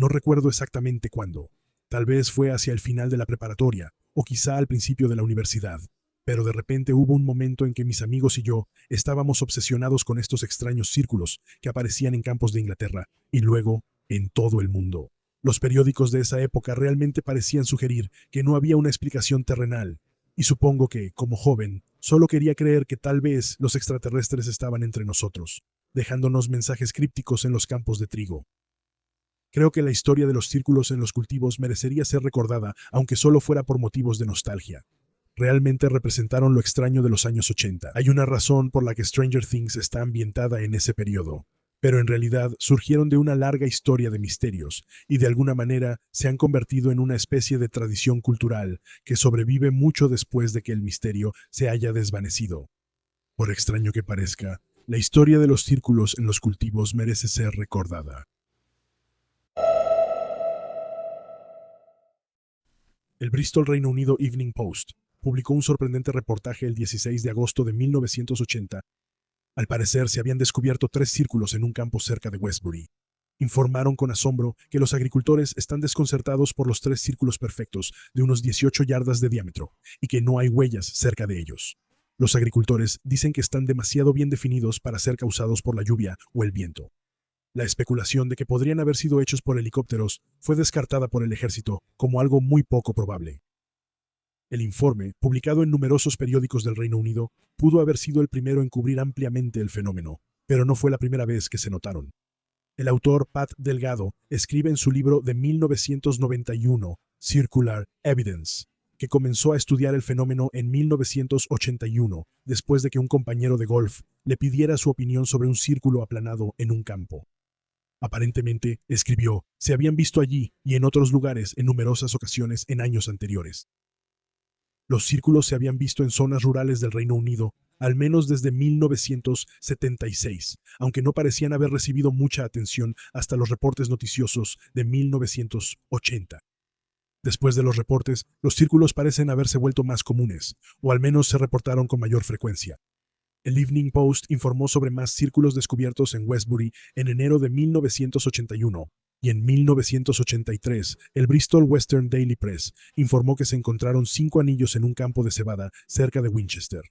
No recuerdo exactamente cuándo. Tal vez fue hacia el final de la preparatoria, o quizá al principio de la universidad. Pero de repente hubo un momento en que mis amigos y yo estábamos obsesionados con estos extraños círculos que aparecían en campos de Inglaterra y luego en todo el mundo. Los periódicos de esa época realmente parecían sugerir que no había una explicación terrenal, y supongo que, como joven, solo quería creer que tal vez los extraterrestres estaban entre nosotros, dejándonos mensajes crípticos en los campos de trigo. Creo que la historia de los círculos en los cultivos merecería ser recordada, aunque solo fuera por motivos de nostalgia. Realmente representaron lo extraño de los años 80. Hay una razón por la que Stranger Things está ambientada en ese periodo, pero en realidad surgieron de una larga historia de misterios y de alguna manera se han convertido en una especie de tradición cultural que sobrevive mucho después de que el misterio se haya desvanecido. Por extraño que parezca, la historia de los círculos en los cultivos merece ser recordada. El Bristol, Reino Unido Evening Post publicó un sorprendente reportaje el 16 de agosto de 1980. Al parecer se habían descubierto 3 círculos en un campo cerca de Westbury. Informaron con asombro que los agricultores están desconcertados por los 3 círculos perfectos de unos 18 yardas de diámetro y que no hay huellas cerca de ellos. Los agricultores dicen que están demasiado bien definidos para ser causados por la lluvia o el viento. La especulación de que podrían haber sido hechos por helicópteros fue descartada por el ejército como algo muy poco probable. El informe, publicado en numerosos periódicos del Reino Unido, pudo haber sido el primero en cubrir ampliamente el fenómeno, pero no fue la primera vez que se notaron. El autor Pat Delgado escribe en su libro de 1991, Circular Evidence, que comenzó a estudiar el fenómeno en 1981, después de que un compañero de golf le pidiera su opinión sobre un círculo aplanado en un campo. Aparentemente, escribió, se habían visto allí y en otros lugares en numerosas ocasiones en años anteriores. Los círculos se habían visto en zonas rurales del Reino Unido, al menos desde 1976, aunque no parecían haber recibido mucha atención hasta los reportes noticiosos de 1980. Después de los reportes, los círculos parecen haberse vuelto más comunes, o al menos se reportaron con mayor frecuencia. El Evening Post informó sobre más círculos descubiertos en Westbury en enero de 1981, y en 1983, el Bristol Western Daily Press informó que se encontraron 5 anillos en un campo de cebada cerca de Winchester.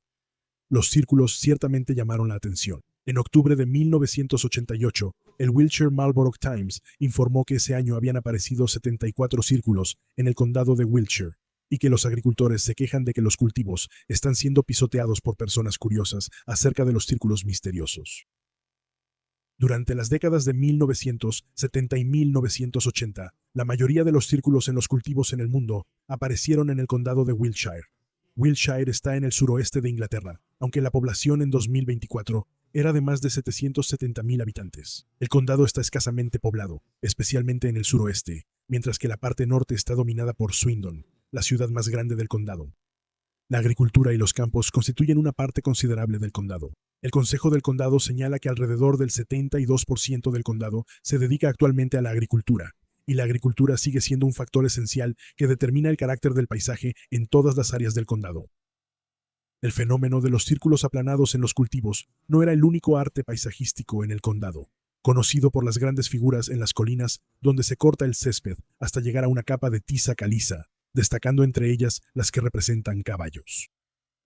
Los círculos ciertamente llamaron la atención. En octubre de 1988, el Wiltshire Marlborough Times informó que ese año habían aparecido 74 círculos en el condado de Wiltshire, y que los agricultores se quejan de que los cultivos están siendo pisoteados por personas curiosas acerca de los círculos misteriosos. Durante las décadas de 1970 y 1980, la mayoría de los círculos en los cultivos en el mundo aparecieron en el condado de Wiltshire. Wiltshire está en el suroeste de Inglaterra, aunque la población en 2024 era de más de 770.000 habitantes. El condado está escasamente poblado, especialmente en el suroeste, mientras que la parte norte está dominada por Swindon, la ciudad más grande del condado. La agricultura y los campos constituyen una parte considerable del condado. El Consejo del Condado señala que alrededor del 72% del condado se dedica actualmente a la agricultura, y la agricultura sigue siendo un factor esencial que determina el carácter del paisaje en todas las áreas del condado. El fenómeno de los círculos aplanados en los cultivos no era el único arte paisajístico en el condado, conocido por las grandes figuras en las colinas donde se corta el césped hasta llegar a una capa de tiza caliza, destacando entre ellas las que representan caballos.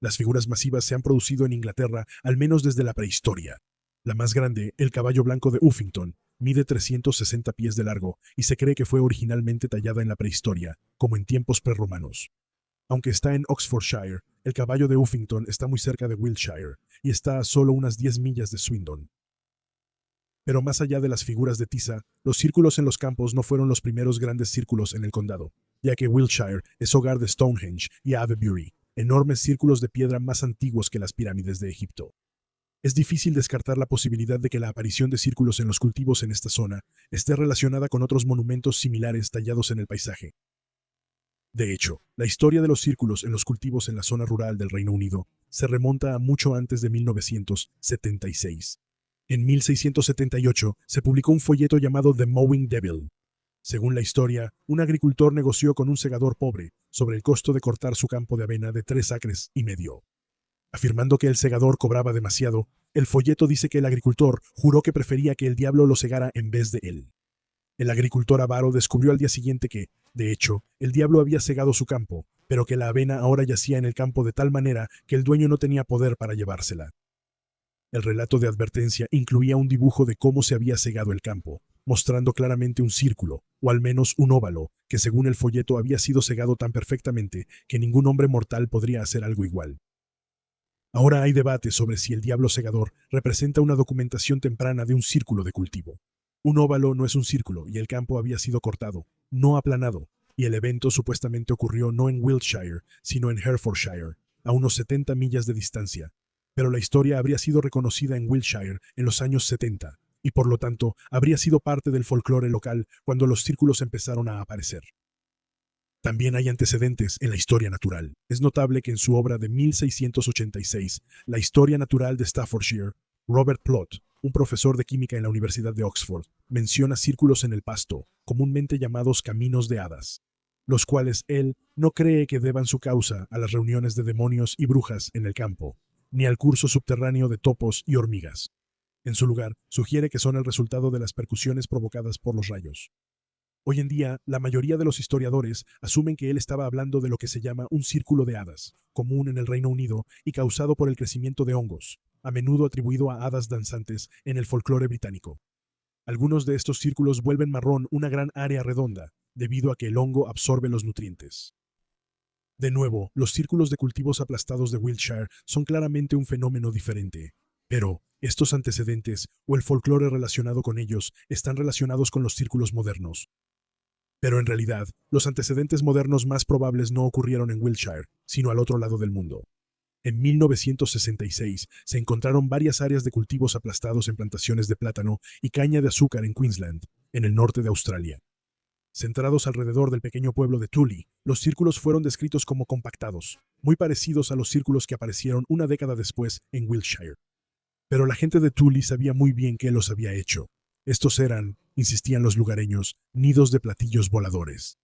Las figuras masivas se han producido en Inglaterra al menos desde la prehistoria. La más grande, el caballo blanco de Uffington, mide 360 pies de largo y se cree que fue originalmente tallada en la prehistoria, como en tiempos prerromanos. Aunque está en Oxfordshire, el caballo de Uffington está muy cerca de Wiltshire y está a solo unas 10 millas de Swindon. Pero más allá de las figuras de tiza, los círculos en los campos no fueron los primeros grandes círculos en el condado, ya que Wiltshire es hogar de Stonehenge y Avebury, enormes círculos de piedra más antiguos que las pirámides de Egipto. Es difícil descartar la posibilidad de que la aparición de círculos en los cultivos en esta zona esté relacionada con otros monumentos similares tallados en el paisaje. De hecho, la historia de los círculos en los cultivos en la zona rural del Reino Unido se remonta a mucho antes de 1976. En 1678 se publicó un folleto llamado The Mowing Devil. Según la historia, un agricultor negoció con un segador pobre sobre el costo de cortar su campo de avena de 3 acres y medio. Afirmando que el segador cobraba demasiado, el folleto dice que el agricultor juró que prefería que el diablo lo segara en vez de él. El agricultor avaro descubrió al día siguiente que, de hecho, el diablo había cegado su campo, pero que la avena ahora yacía en el campo de tal manera que el dueño no tenía poder para llevársela. El relato de advertencia incluía un dibujo de cómo se había cegado el campo, mostrando claramente un círculo, o al menos un óvalo, que según el folleto había sido cegado tan perfectamente que ningún hombre mortal podría hacer algo igual. Ahora hay debate sobre si el diablo segador representa una documentación temprana de un círculo de cultivo. Un óvalo no es un círculo y el campo había sido cortado, no aplanado, y el evento supuestamente ocurrió no en Wiltshire, sino en Herefordshire, a unos 70 millas de distancia. Pero la historia habría sido reconocida en Wiltshire en los años 70, y por lo tanto habría sido parte del folclore local cuando los círculos empezaron a aparecer. También hay antecedentes en la historia natural. Es notable que en su obra de 1686, La historia natural de Staffordshire, Robert Plot, un profesor de química en la Universidad de Oxford, menciona círculos en el pasto, comúnmente llamados caminos de hadas, los cuales él no cree que deban su causa a las reuniones de demonios y brujas en el campo, ni al curso subterráneo de topos y hormigas. En su lugar, sugiere que son el resultado de las percusiones provocadas por los rayos. Hoy en día, la mayoría de los historiadores asumen que él estaba hablando de lo que se llama un círculo de hadas, común en el Reino Unido y causado por el crecimiento de hongos, a menudo atribuido a hadas danzantes en el folclore británico. Algunos de estos círculos vuelven marrón una gran área redonda, debido a que el hongo absorbe los nutrientes. De nuevo, los círculos de cultivos aplastados de Wiltshire son claramente un fenómeno diferente. Pero, estos antecedentes, o el folclore relacionado con ellos, están relacionados con los círculos modernos. Pero en realidad, los antecedentes modernos más probables no ocurrieron en Wiltshire, sino al otro lado del mundo. En 1966 se encontraron varias áreas de cultivos aplastados en plantaciones de plátano y caña de azúcar en Queensland, en el norte de Australia. Centrados alrededor del pequeño pueblo de Tully, los círculos fueron descritos como compactados, muy parecidos a los círculos que aparecieron una década después en Wiltshire. Pero la gente de Tully sabía muy bien que los había hecho. Estos eran, insistían los lugareños, nidos de platillos voladores.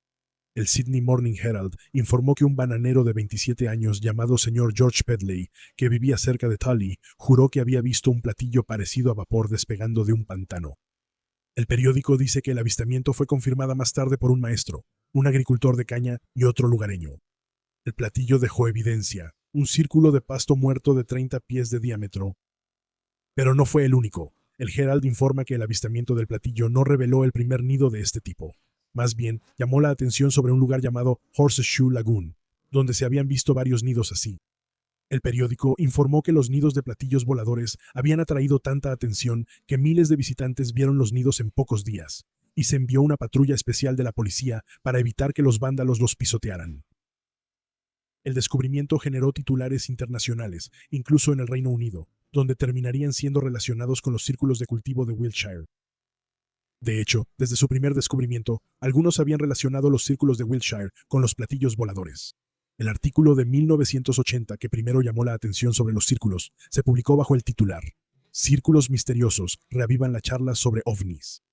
El Sydney Morning Herald informó que un bananero de 27 años llamado señor George Pedley, que vivía cerca de Tully, juró que había visto un platillo parecido a vapor despegando de un pantano. El periódico dice que el avistamiento fue confirmada más tarde por un maestro, un agricultor de caña y otro lugareño. El platillo dejó evidencia, un círculo de pasto muerto de 30 pies de diámetro. Pero no fue el único. El Herald informa que el avistamiento del platillo no reveló el primer nido de este tipo. Más bien, llamó la atención sobre un lugar llamado Horseshoe Lagoon, donde se habían visto varios nidos así. El periódico informó que los nidos de platillos voladores habían atraído tanta atención que miles de visitantes vieron los nidos en pocos días, y se envió una patrulla especial de la policía para evitar que los vándalos los pisotearan. El descubrimiento generó titulares internacionales, incluso en el Reino Unido, donde terminarían siendo relacionados con los círculos de cultivo de Wiltshire. De hecho, desde su primer descubrimiento, algunos habían relacionado los círculos de Wiltshire con los platillos voladores. El artículo de 1980 que primero llamó la atención sobre los círculos se publicó bajo el titular Círculos misteriosos reavivan la charla sobre ovnis.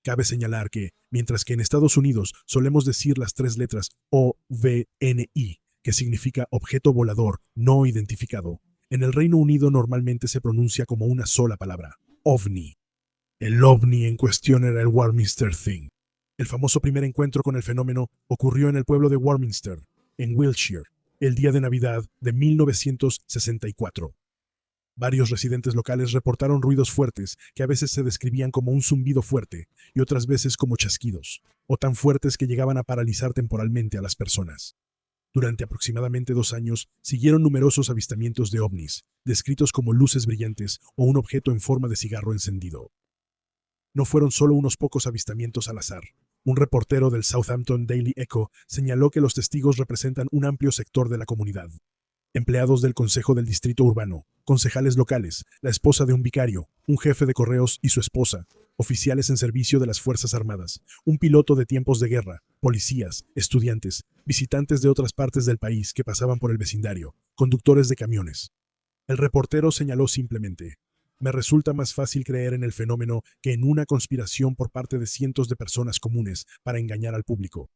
Cabe señalar que, mientras que en Estados Unidos solemos decir las tres letras OVNI, que significa objeto volador no identificado, en el Reino Unido normalmente se pronuncia como una sola palabra, ovni. El ovni en cuestión era el Warminster Thing. El famoso primer encuentro con el fenómeno ocurrió en el pueblo de Warminster, en Wiltshire, el día de Navidad de 1964. Varios residentes locales reportaron ruidos fuertes que a veces se describían como un zumbido fuerte y otras veces como chasquidos, o tan fuertes que llegaban a paralizar temporalmente a las personas. Durante aproximadamente 2 años, siguieron numerosos avistamientos de ovnis, descritos como luces brillantes o un objeto en forma de cigarro encendido. No fueron solo unos pocos avistamientos al azar. Un reportero del Southampton Daily Echo señaló que los testigos representan un amplio sector de la comunidad. Empleados del Consejo del Distrito Urbano, concejales locales, la esposa de un vicario, un jefe de correos y su esposa, oficiales en servicio de las Fuerzas Armadas, un piloto de tiempos de guerra, policías, estudiantes, visitantes de otras partes del país que pasaban por el vecindario, conductores de camiones. El reportero señaló simplemente: me resulta más fácil creer en el fenómeno que en una conspiración por parte de cientos de personas comunes para engañar al público.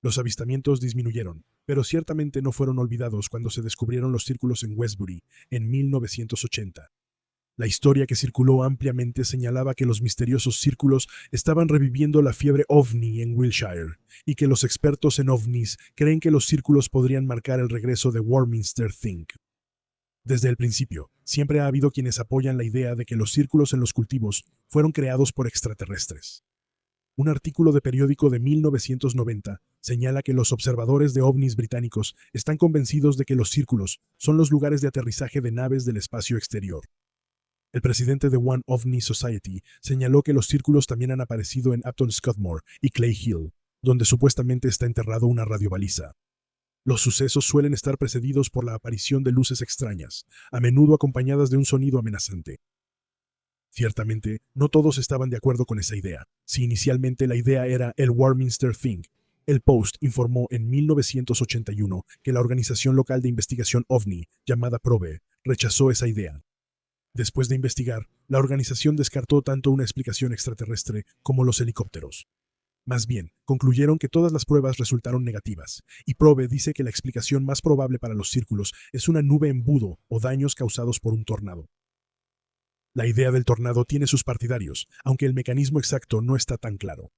Los avistamientos disminuyeron, pero ciertamente no fueron olvidados cuando se descubrieron los círculos en Westbury en 1980. La historia que circuló ampliamente señalaba que los misteriosos círculos estaban reviviendo la fiebre ovni en Wiltshire, y que los expertos en ovnis creen que los círculos podrían marcar el regreso de Warminster Think. Desde el principio, siempre ha habido quienes apoyan la idea de que los círculos en los cultivos fueron creados por extraterrestres. Un artículo de periódico de 1990 señala que los observadores de ovnis británicos están convencidos de que los círculos son los lugares de aterrizaje de naves del espacio exterior. El presidente de One OVNI Society señaló que los círculos también han aparecido en Upton Scudmore y Clay Hill, donde supuestamente está enterrado una radiobaliza. Los sucesos suelen estar precedidos por la aparición de luces extrañas, a menudo acompañadas de un sonido amenazante. Ciertamente, no todos estaban de acuerdo con esa idea. Si inicialmente la idea era el Warminster Think, el Post informó en 1981 que la organización local de investigación OVNI, llamada Probe, rechazó esa idea. Después de investigar, la organización descartó tanto una explicación extraterrestre como los helicópteros. Más bien, concluyeron que todas las pruebas resultaron negativas, y Probe dice que la explicación más probable para los círculos es una nube embudo o daños causados por un tornado. La idea del tornado tiene sus partidarios, aunque el mecanismo exacto no está tan claro.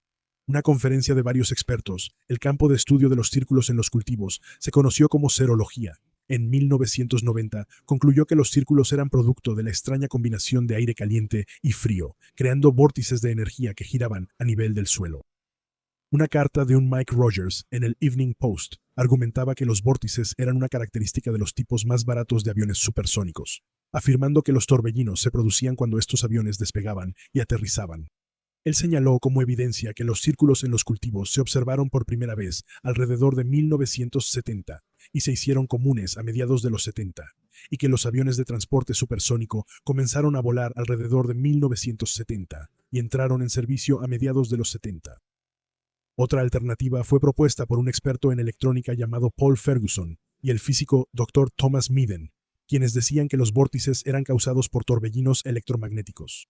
Una conferencia de varios expertos, el campo de estudio de los círculos en los cultivos, se conoció como serología. En 1990, concluyó que los círculos eran producto de la extraña combinación de aire caliente y frío, creando vórtices de energía que giraban a nivel del suelo. Una carta de un Mike Rogers en el Evening Post argumentaba que los vórtices eran una característica de los tipos más baratos de aviones supersónicos, afirmando que los torbellinos se producían cuando estos aviones despegaban y aterrizaban. Él señaló como evidencia que los círculos en los cultivos se observaron por primera vez alrededor de 1970 y se hicieron comunes a mediados de los 70, y que los aviones de transporte supersónico comenzaron a volar alrededor de 1970 y entraron en servicio a mediados de los 70. Otra alternativa fue propuesta por un experto en electrónica llamado Paul Ferguson y el físico Dr. Thomas Meaden, quienes decían que los vórtices eran causados por torbellinos electromagnéticos.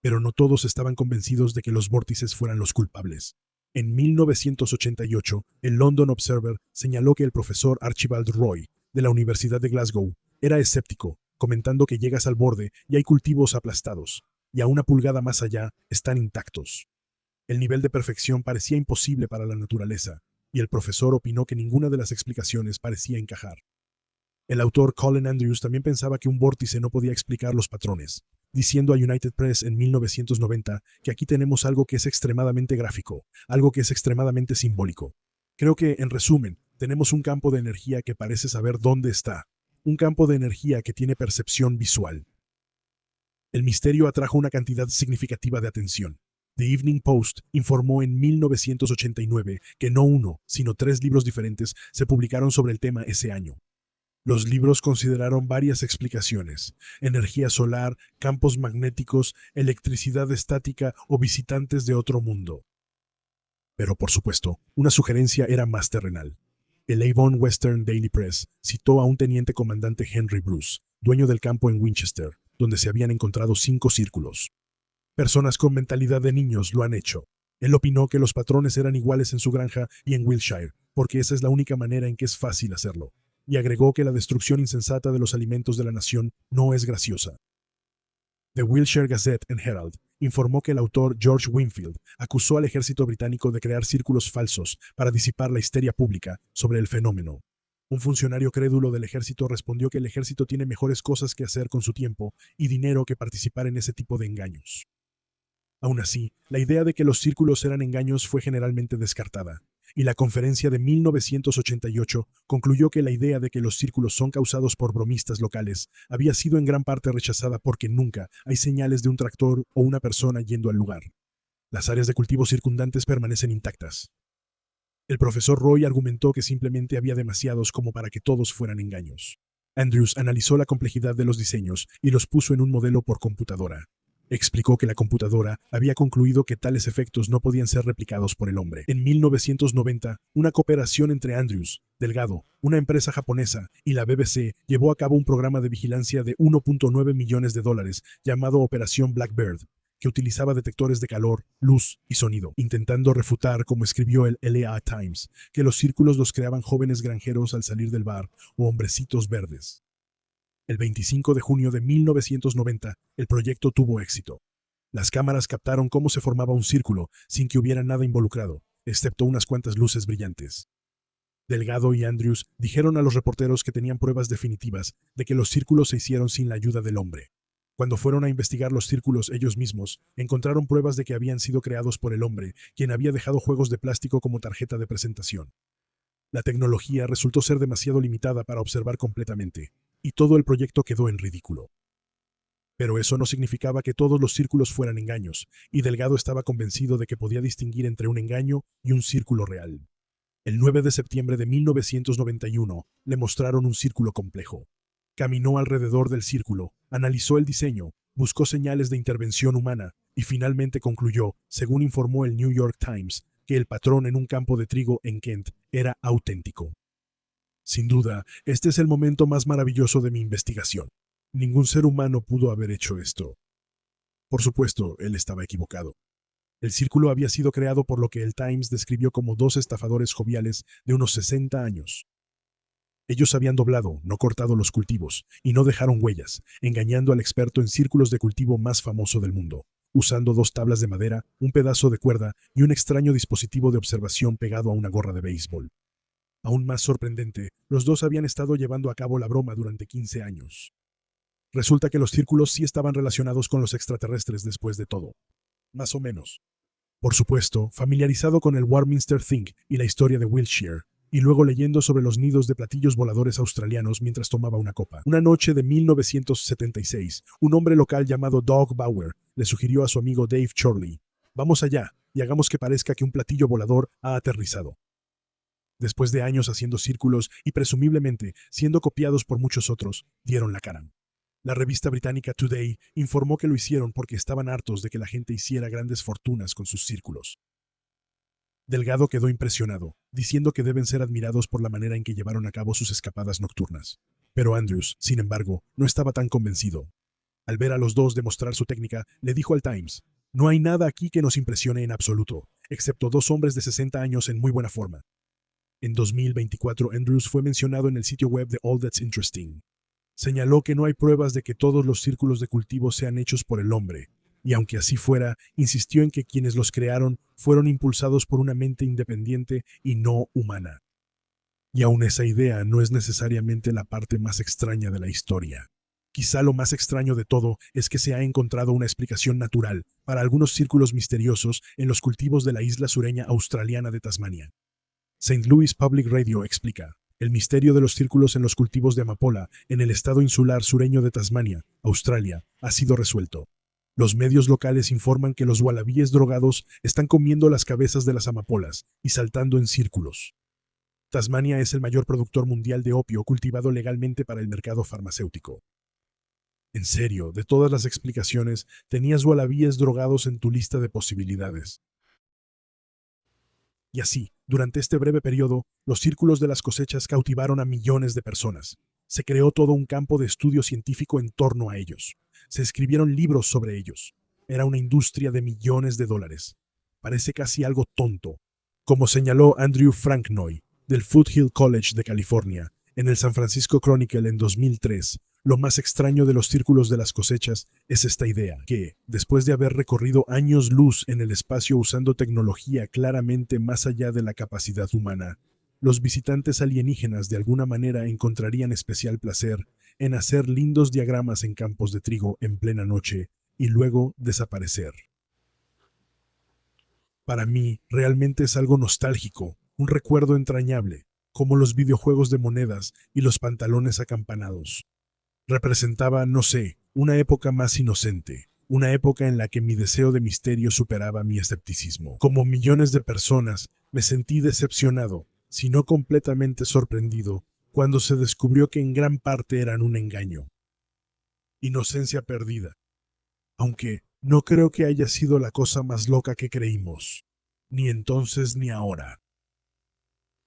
Pero no todos estaban convencidos de que los vórtices fueran los culpables. En 1988, el London Observer señaló que el profesor Archibald Roy, de la Universidad de Glasgow, era escéptico, comentando que llegas al borde y hay cultivos aplastados, y a una pulgada más allá están intactos. El nivel de perfección parecía imposible para la naturaleza, y el profesor opinó que ninguna de las explicaciones parecía encajar. El autor Colin Andrews también pensaba que un vórtice no podía explicar los patrones, diciendo a United Press en 1990 que aquí tenemos algo que es extremadamente gráfico, algo que es extremadamente simbólico. Creo que, en resumen, tenemos un campo de energía que parece saber dónde está, un campo de energía que tiene percepción visual. El misterio atrajo una cantidad significativa de atención. The Evening Post informó en 1989 que no uno, sino 3 libros diferentes se publicaron sobre el tema ese año. Los libros consideraron varias explicaciones: energía solar, campos magnéticos, electricidad estática o visitantes de otro mundo. Pero, por supuesto, una sugerencia era más terrenal. El Avon Western Daily Press citó a un teniente comandante Henry Bruce, dueño del campo en Winchester, donde se habían encontrado 5 círculos. Personas con mentalidad de niños lo han hecho. Él opinó que los patrones eran iguales en su granja y en Wiltshire, porque esa es la única manera en que es fácil hacerlo. Y agregó que la destrucción insensata de los alimentos de la nación no es graciosa. The Wiltshire Gazette and Herald informó que el autor George Winfield acusó al ejército británico de crear círculos falsos para disipar la histeria pública sobre el fenómeno. Un funcionario crédulo del ejército respondió que el ejército tiene mejores cosas que hacer con su tiempo y dinero que participar en ese tipo de engaños. Aún así, la idea de que los círculos eran engaños fue generalmente descartada, y la conferencia de 1988 concluyó que la idea de que los círculos son causados por bromistas locales había sido en gran parte rechazada porque nunca hay señales de un tractor o una persona yendo al lugar. Las áreas de cultivo circundantes permanecen intactas. El profesor Roy argumentó que simplemente había demasiados como para que todos fueran engaños. Andrews analizó la complejidad de los diseños y los puso en un modelo por computadora. Explicó que la computadora había concluido que tales efectos no podían ser replicados por el hombre. En 1990, una cooperación entre Andrews, Delgado, una empresa japonesa, y la BBC llevó a cabo un programa de vigilancia de $1.9 millones llamado Operación Blackbird, que utilizaba detectores de calor, luz y sonido, intentando refutar, como escribió el LA Times, que los círculos los creaban jóvenes granjeros al salir del bar o hombrecitos verdes. El 25 de junio de 1990, el proyecto tuvo éxito. Las cámaras captaron cómo se formaba un círculo sin que hubiera nada involucrado, excepto unas cuantas luces brillantes. Delgado y Andrews dijeron a los reporteros que tenían pruebas definitivas de que los círculos se hicieron sin la ayuda del hombre. Cuando fueron a investigar los círculos ellos mismos, encontraron pruebas de que habían sido creados por el hombre, quien había dejado juegos de plástico como tarjeta de presentación. La tecnología resultó ser demasiado limitada para observar completamente, y todo el proyecto quedó en ridículo. Pero eso no significaba que todos los círculos fueran engaños, y Delgado estaba convencido de que podía distinguir entre un engaño y un círculo real. El 9 de septiembre de 1991 le mostraron un círculo complejo. Caminó alrededor del círculo, analizó el diseño, buscó señales de intervención humana y finalmente concluyó, según informó el New York Times, que el patrón en un campo de trigo en Kent era auténtico. Sin duda, este es el momento más maravilloso de mi investigación. Ningún ser humano pudo haber hecho esto. Por supuesto, él estaba equivocado. El círculo había sido creado por lo que el Times describió como dos estafadores joviales de unos 60 años. Ellos habían doblado, no cortado los cultivos, y no dejaron huellas, engañando al experto en círculos de cultivo más famoso del mundo, usando 2 tablas de madera, un pedazo de cuerda y un extraño dispositivo de observación pegado a una gorra de béisbol. Aún más sorprendente, los dos habían estado llevando a cabo la broma durante 15 años. Resulta que los círculos sí estaban relacionados con los extraterrestres después de todo. Más o menos. Por supuesto, familiarizado con el Warminster Think y la historia de Wiltshire, y luego leyendo sobre los nidos de platillos voladores australianos mientras tomaba una copa. Una noche de 1976, un hombre local llamado Doug Bauer le sugirió a su amigo Dave Chorley: «Vamos allá y hagamos que parezca que un platillo volador ha aterrizado». Después de años haciendo círculos y presumiblemente siendo copiados por muchos otros, dieron la cara. La revista británica Today informó que lo hicieron porque estaban hartos de que la gente hiciera grandes fortunas con sus círculos. Delgado quedó impresionado, diciendo que deben ser admirados por la manera en que llevaron a cabo sus escapadas nocturnas. Pero Andrews, sin embargo, no estaba tan convencido. Al ver a los dos demostrar su técnica, le dijo al Times: «No hay nada aquí que nos impresione en absoluto, excepto 2 hombres de 60 años en muy buena forma». En 2024, Andrews fue mencionado en el sitio web de All That's Interesting. Señaló que no hay pruebas de que todos los círculos de cultivo sean hechos por el hombre, y aunque así fuera, insistió en que quienes los crearon fueron impulsados por una mente independiente y no humana. Y aún esa idea no es necesariamente la parte más extraña de la historia. Quizá lo más extraño de todo es que se ha encontrado una explicación natural para algunos círculos misteriosos en los cultivos de la isla sureña australiana de Tasmania. St. Louis Public Radio explica: «El misterio de los círculos en los cultivos de amapola en el estado insular sureño de Tasmania, Australia, ha sido resuelto. Los medios locales informan que los wallabies drogados están comiendo las cabezas de las amapolas y saltando en círculos». Tasmania es el mayor productor mundial de opio cultivado legalmente para el mercado farmacéutico. En serio, de todas las explicaciones, tenías wallabies drogados en tu lista de posibilidades. Y así, durante este breve periodo, los círculos de las cosechas cautivaron a millones de personas. Se creó todo un campo de estudio científico en torno a ellos. Se escribieron libros sobre ellos. Era una industria de millones de dólares. Parece casi algo tonto. Como señaló Andrew Franknoy, del Foothill College de California, en el San Francisco Chronicle en 2003, lo más extraño de los círculos de las cosechas es esta idea, que, después de haber recorrido años luz en el espacio usando tecnología claramente más allá de la capacidad humana, los visitantes alienígenas de alguna manera encontrarían especial placer en hacer lindos diagramas en campos de trigo en plena noche y luego desaparecer. Para mí, realmente es algo nostálgico, un recuerdo entrañable, como los videojuegos de monedas y los pantalones acampanados. Representaba, no sé, una época más inocente, una época en la que mi deseo de misterio superaba mi escepticismo. Como millones de personas, me sentí decepcionado, si no completamente sorprendido, cuando se descubrió que en gran parte eran un engaño. Inocencia perdida. Aunque no creo que haya sido la cosa más loca que creímos, ni entonces ni ahora.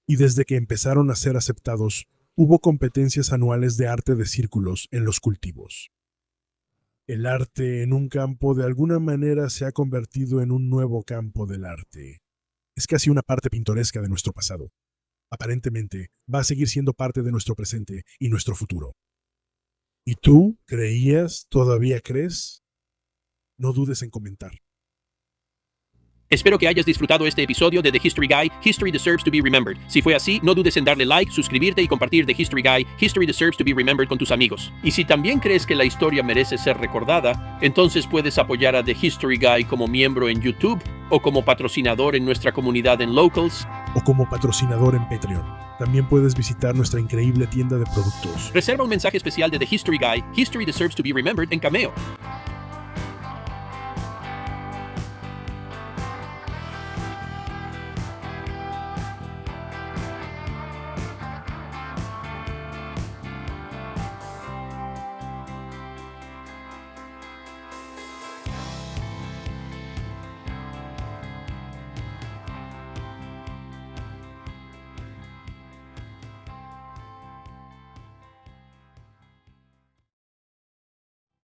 Y desde que empezaron a ser aceptados, hubo competencias anuales de arte de círculos en los cultivos. El arte en un campo de alguna manera se ha convertido en un nuevo campo del arte. Es casi una parte pintoresca de nuestro pasado. Aparentemente, va a seguir siendo parte de nuestro presente y nuestro futuro. ¿Y tú creías? ¿Todavía crees? No dudes en comentar. Espero que hayas disfrutado este episodio de The History Guy, History Deserves to be Remembered. Si fue así, no dudes en darle like, suscribirte y compartir The History Guy, History Deserves to be Remembered con tus amigos. Y si también crees que la historia merece ser recordada, entonces puedes apoyar a The History Guy como miembro en YouTube, o como patrocinador en nuestra comunidad en Locals, o como patrocinador en Patreon. También puedes visitar nuestra increíble tienda de productos. Reserva un mensaje especial de The History Guy, History Deserves to be Remembered en Cameo.